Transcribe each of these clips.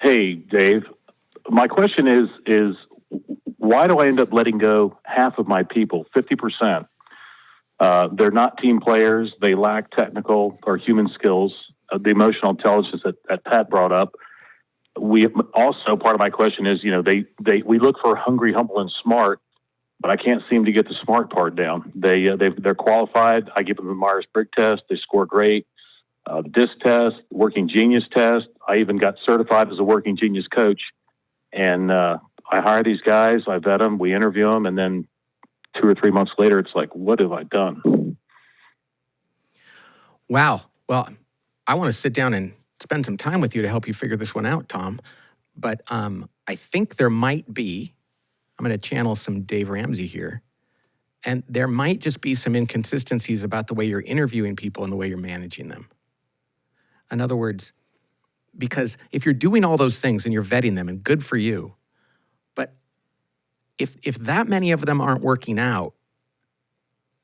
Hey, Dave. My question is why do I end up letting go half of my people, 50%? They're not team players. They lack technical or human skills, the emotional intelligence that Pat brought up. We also, part of my question is, we look for hungry, humble, and smart, but I can't seem to get the smart part down. They're qualified. I give them the Myers-Briggs test. They score great. The DISC test, working genius test. I even got certified as a working genius coach. And I hire these guys. I vet them. We interview them. And then 2 or 3 months later, it's like, what have I done? Wow. Well, I want to sit down and spend some time with you to help you figure this one out, Tom. But I think there might be, I'm going to channel some Dave Ramsey here, and there might just be some inconsistencies about the way you're interviewing people and the way you're managing them. In other words, because if you're doing all those things and you're vetting them, and good for you, but if that many of them aren't working out,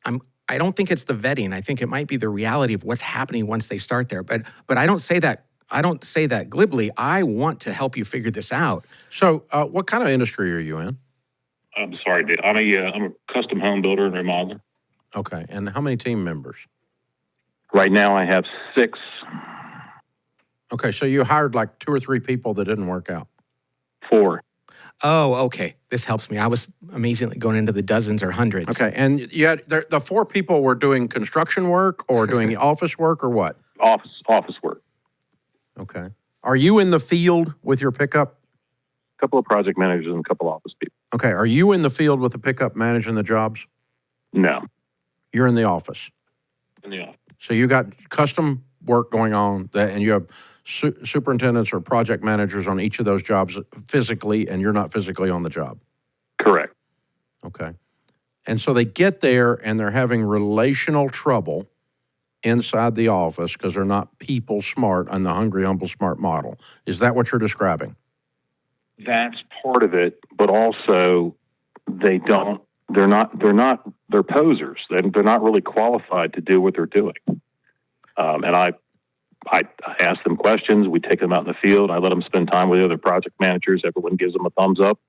I don't think it's the vetting. I think it might be the reality of what's happening once they start there. But I don't say that glibly. I want to help you figure this out. So, what kind of industry are you in? I'm sorry, Dave. I'm a custom home builder and remodeler. Okay, and how many team members? Right now, I have 6. Okay, so you hired like 2 or 3 people that didn't work out. 4. Oh, okay. This helps me. I was amazingly going into the dozens or hundreds. Okay, and you had the 4 people were doing construction work or doing office work or what? Office work. Okay. Are you in the field with your pickup? A couple of project managers and a couple of office people. Okay, are you in the field with the pickup managing the jobs? No. You're in the office. In the office. So you got custom work going on, and you have superintendents or project managers on each of those jobs physically, and you're not physically on the job. Correct. Okay. And so they get there, and they're having relational trouble inside the office because they're not people smart on the hungry, humble, smart model. Is that what you're describing? That's part of it, but also they're posers. They're not really qualified to do what they're doing. And I ask them questions. We take them out in the field. I let them spend time with the other project managers. Everyone gives them a thumbs up.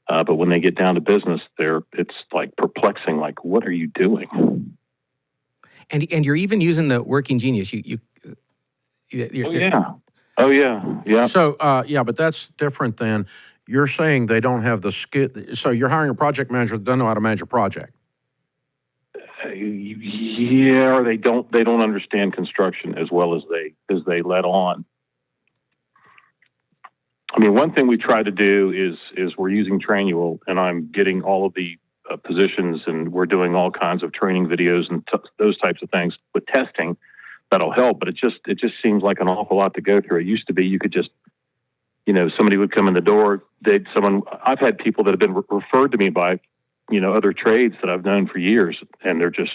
But when they get down to business, it's like perplexing. Like, what are you doing? And you're even using the working genius. Oh yeah. So but that's different than you're saying they don't have the skill. So you're hiring a project manager that doesn't know how to manage a project. Yeah, or they don't understand construction as well as they let on. I mean, one thing we try to do is we're using Trainual, and I'm getting all of the positions, and we're doing all kinds of training videos and those types of things with testing. That'll help, but it just seems like an awful lot to go through. It used to be you could just, somebody would come in the door. I've had people that have been referred to me by, other trades that I've known for years, and they're just,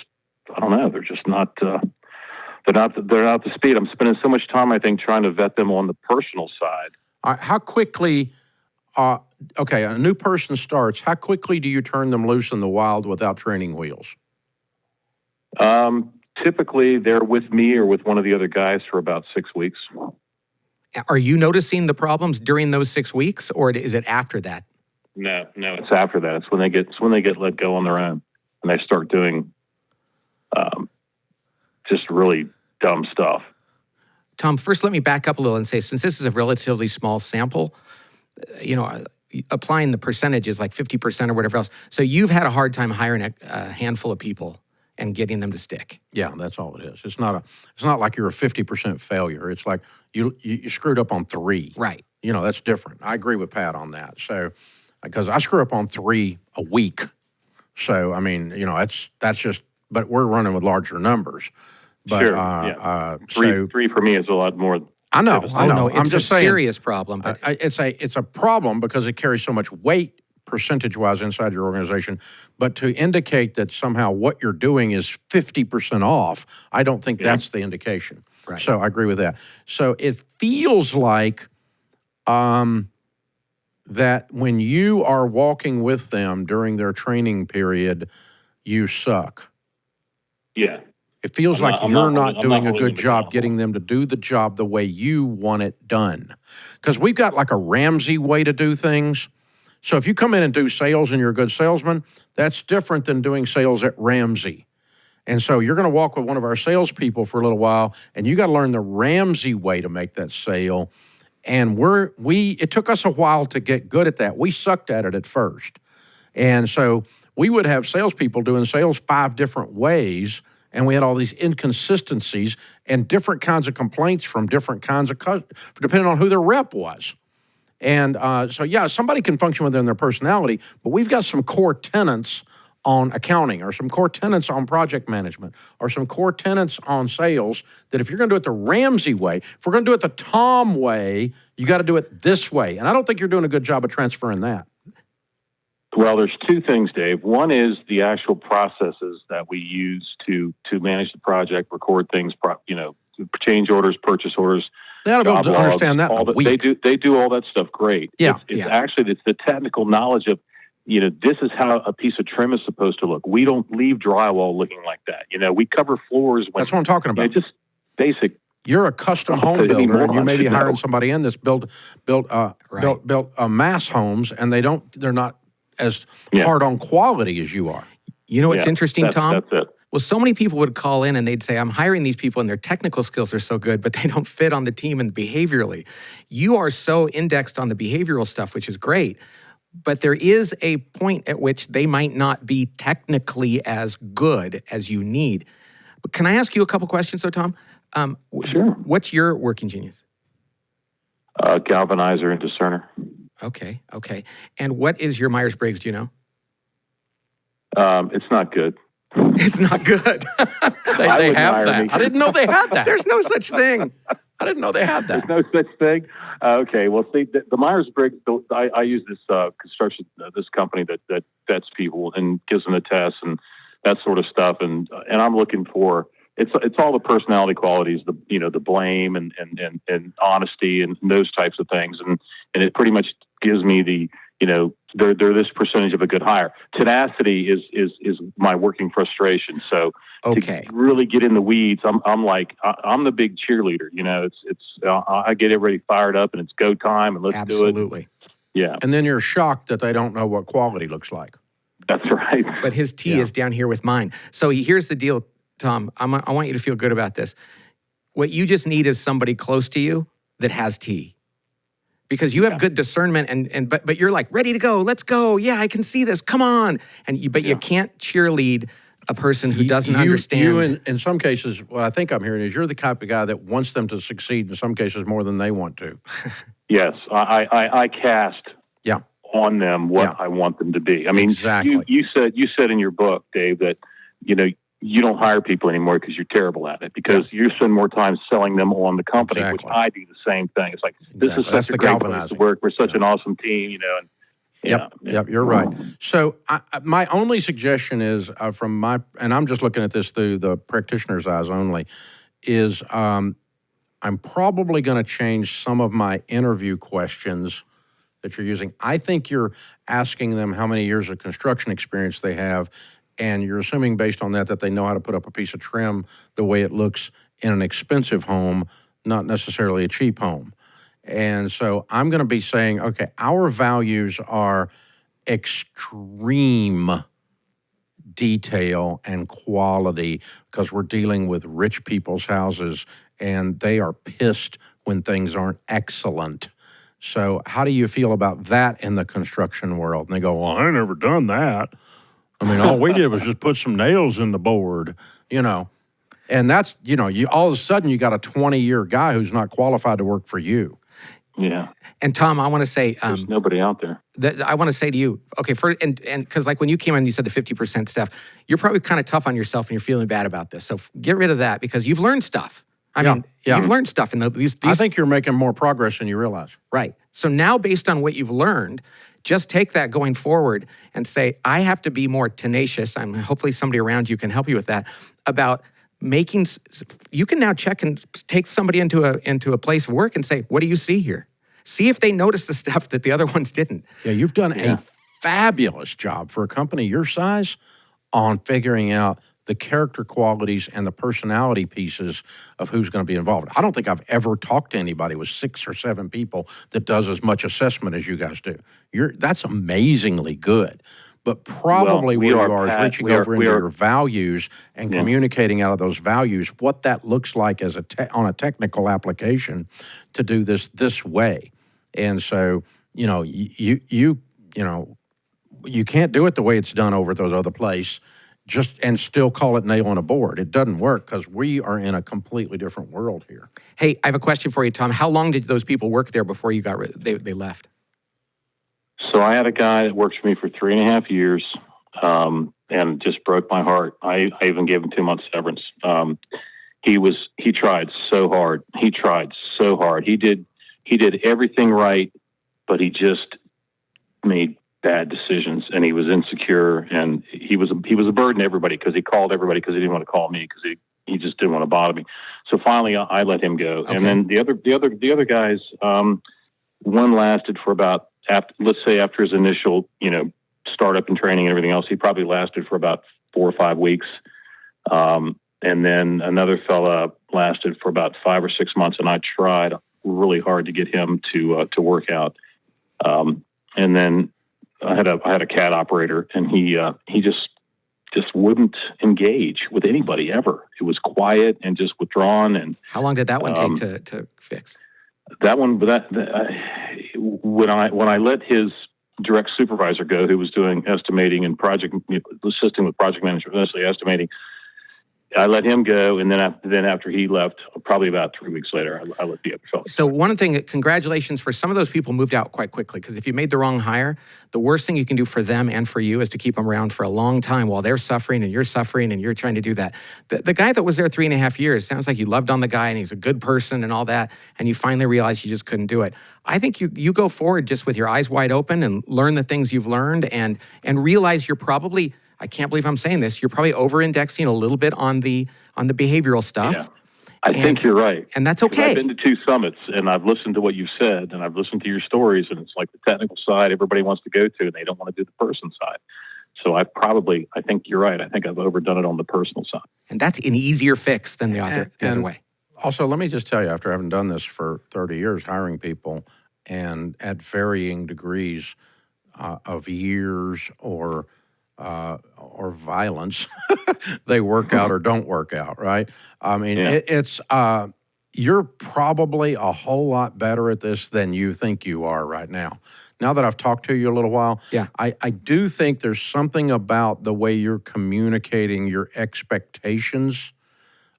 I don't know, they're just not, they're not the speed. I'm spending so much time, I think, trying to vet them on the personal side. How quickly, a new person starts, how quickly do you turn them loose in the wild without training wheels? Typically, they're with me or with one of the other guys for about 6 weeks. Are you noticing the problems during those 6 weeks, or is it after that? No, it's after that. It's when they get let go on their own, and they start doing just really dumb stuff. Tom, first let me back up a little and say, since this is a relatively small sample, applying the percentages like 50% or whatever else. So you've had a hard time hiring a handful of people and getting them to stick. Yeah, that's all it is. It's not like you're a 50% failure. It's like you screwed up on 3. Right. That's different. I agree with Pat on that. So, because I screw up on 3 a week. So, I mean, that's just, but we're running with larger numbers. But, sure. Yeah. Three for me is a lot more. I know. It's I'm just a serious problem. But it's a problem because it carries so much weight percentage-wise inside your organization, but to indicate that somehow what you're doing is 50% off, I don't think that's the indication. Right. So I agree with that. So it feels like that when you are walking with them during their training period, you suck. Yeah. It feels like you're not doing a good job accountable. getting them to do the job the way you want it done. Because we've got like a Ramsey way to do things. So if you come in and do sales and you're a good salesman, that's different than doing sales at Ramsey. And so you're going to walk with one of our salespeople for a little while, and you got to learn the Ramsey way to make that sale. And it took us a while to get good at that. We sucked at it at first. And so we would have salespeople doing sales 5 different ways, and we had all these inconsistencies and different kinds of complaints from different kinds of depending on who their rep was. And somebody can function within their personality, but we've got some core tenets on accounting or some core tenets on project management or some core tenets on sales that if you're going to do it the Ramsey way, if we're going to do it the Tom way, you got to do it this way. And I don't think you're doing a good job of transferring that. Well, there's 2 things, Dave. One is the actual processes that we use to manage the project, record things, change orders, purchase orders. They ought to be able to understand that in a week. They do all that stuff great. Yeah. It's the technical knowledge of, this is how a piece of trim is supposed to look. We don't leave drywall looking like that. We cover floors. That's what I'm talking about. Just basic. You're a custom home builder, and you may be hiring somebody in that's built mass homes, and they're not as hard on quality as you are. You know what's interesting, Tom? That's it. Well, so many people would call in and they'd say, I'm hiring these people and their technical skills are so good, but they don't fit on the team and behaviorally. You are so indexed on the behavioral stuff, which is great, but there is a point at which they might not be technically as good as you need. But can I ask you a couple questions, though, Tom? Sure. What's your working genius? Galvanizer and discerner. Okay. And what is your Myers-Briggs, do you know? It's not good. It's not good. they have that. I didn't know they had that. There's no such thing. I didn't know they had that. There's no such thing. Okay. Well, see, the Myers-Briggs. I use this construction, this company that vets people and gives them a test and that sort of stuff. And I'm looking for it's all the personality qualities, the blame and honesty and those types of things. And it pretty much gives me the they're this percentage of a good hire. Tenacity is my working frustration. So to really get in the weeds, I'm the big cheerleader. I get everybody fired up and it's go time and let's do it. Absolutely. Yeah. And then you're shocked that they don't know what quality looks like. That's right. But his T is down here with mine. So here's the deal, Tom. I want you to feel good about this. What you just need is somebody close to you that has T. Because you have good discernment, but you're like ready to go. Let's go. Yeah, I can see this. Come on. But you can't cheerlead a person who doesn't understand. You in some cases, what I think I'm hearing is you're the type of guy that wants them to succeed in some cases more than they want to. Yes, I cast on them what I want them to be. I mean, exactly. You said in your book, Dave, that you don't hire people anymore because you're terrible at it, because you spend more time selling them on the company, which I do the same thing. It's like, this is such a great place to work. We're such an awesome team, Yep, you're right. So my only suggestion is and I'm just looking at this through the practitioner's eyes only, is I'm probably going to change some of my interview questions that you're using. I think you're asking them how many years of construction experience they have, and you're assuming based on that they know how to put up a piece of trim the way it looks in an expensive home, not necessarily a cheap home. And so I'm going to be saying, okay, our values are extreme detail and quality because we're dealing with rich people's houses and they are pissed when things aren't excellent. So how do you feel about that in the construction world? And they go, well, I never done that. I mean, all we did was just put some nails in the board, And that's, you all of a sudden you got a 20-year guy who's not qualified to work for you. Yeah. And Tom, I want to say, there's nobody out there. I want to say to you, okay, and because like when you came in, you said the 50% stuff, you're probably kind of tough on yourself and you're feeling bad about this. So get rid of that because you've learned stuff. I mean, you've learned stuff in these. I think you're making more progress than you realize. Right. So now, based on what you've learned, just take that going forward and say, I have to be more tenacious. Hopefully somebody around you can help you with that. About making, you can now check and take somebody into a place of work and say, what do you see here? See if they notice the stuff that the other ones didn't. Yeah, you've done a fabulous job for a company your size on figuring out the character qualities and the personality pieces of who's going to be involved. I don't think I've ever talked to anybody with 6 or 7 people that does as much assessment as you guys do. That's amazingly good. But probably where you are is reaching over into your values and communicating out of those values what that looks like as on a technical application to do this way. And so, you can't do it the way it's done over those other places and still call it nail on a board. It doesn't work because we are in a completely different world here. Hey, I have a question for you, Tom. How long did those people work there before you got they left? So I had a guy that worked for me for 3.5 years, and it just broke my heart. I even gave him 2 months severance. He tried so hard. He did everything right, but he just made bad decisions, and he was insecure, and he was a burden to everybody because he called everybody because he didn't want to call me because he just didn't want to bother me. So finally, I let him go, and then the other guys, one lasted for about after his initial startup and training and everything else, he probably lasted for about 4 or 5 weeks, and then another fella lasted for about 5 or 6 months, and I tried really hard to get him to work out, and then I had a CAD operator, and he just wouldn't engage with anybody ever. It was quiet and just withdrawn. And how long did that one take to fix? That one, when I let his direct supervisor go, who was doing estimating and assisting with project management, mostly estimating, I let him go, and then after he left, probably about 3 weeks later, I let the other fellow. So one thing, congratulations for some of those people moved out quite quickly, because if you made the wrong hire, the worst thing you can do for them and for you is to keep them around for a long time while they're suffering and you're trying to do that. The guy that was there 3.5 years, sounds like you loved on the guy and he's a good person and all that, and you finally realized you just couldn't do it. I think you go forward just with your eyes wide open and learn the things you've learned and realize you're probably, I can't believe I'm saying this, you're probably over-indexing a little bit on the behavioral stuff. Yeah. I think you're right. And that's okay. I've been to 2 summits, and I've listened to what you've said, and I've listened to your stories, and it's like the technical side everybody wants to go to, and they don't want to do the person side. So I think you're right. I think I've overdone it on the personal side. And that's an easier fix than the other way. Also, let me just tell you, after having done this for 30 years, hiring people, and at varying degrees of years or violence, they work out or don't work out, right? I mean, it's you're probably a whole lot better at this than you think you are right now. Now that I've talked to you a little while, I do think there's something about the way you're communicating your expectations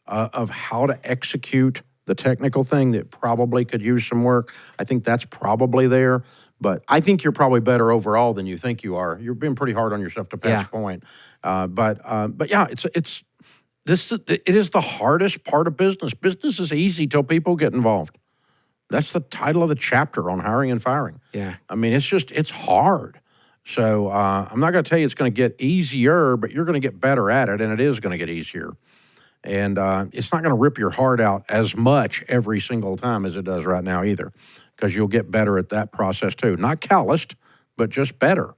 of how to execute the technical thing that probably could use some work. I think that's probably there. But I think you're probably better overall than you think you are. You're being pretty hard on yourself to pass point. But yeah, it is the hardest part of business. Business is easy till people get involved. That's the title of the chapter on hiring and firing. Yeah. I mean, it's hard. So I'm not going to tell you it's going to get easier, but you're going to get better at it, and it is going to get easier. And it's not going to rip your heart out as much every single time as it does right now either, because you'll get better at that process too. Not calloused, but just better.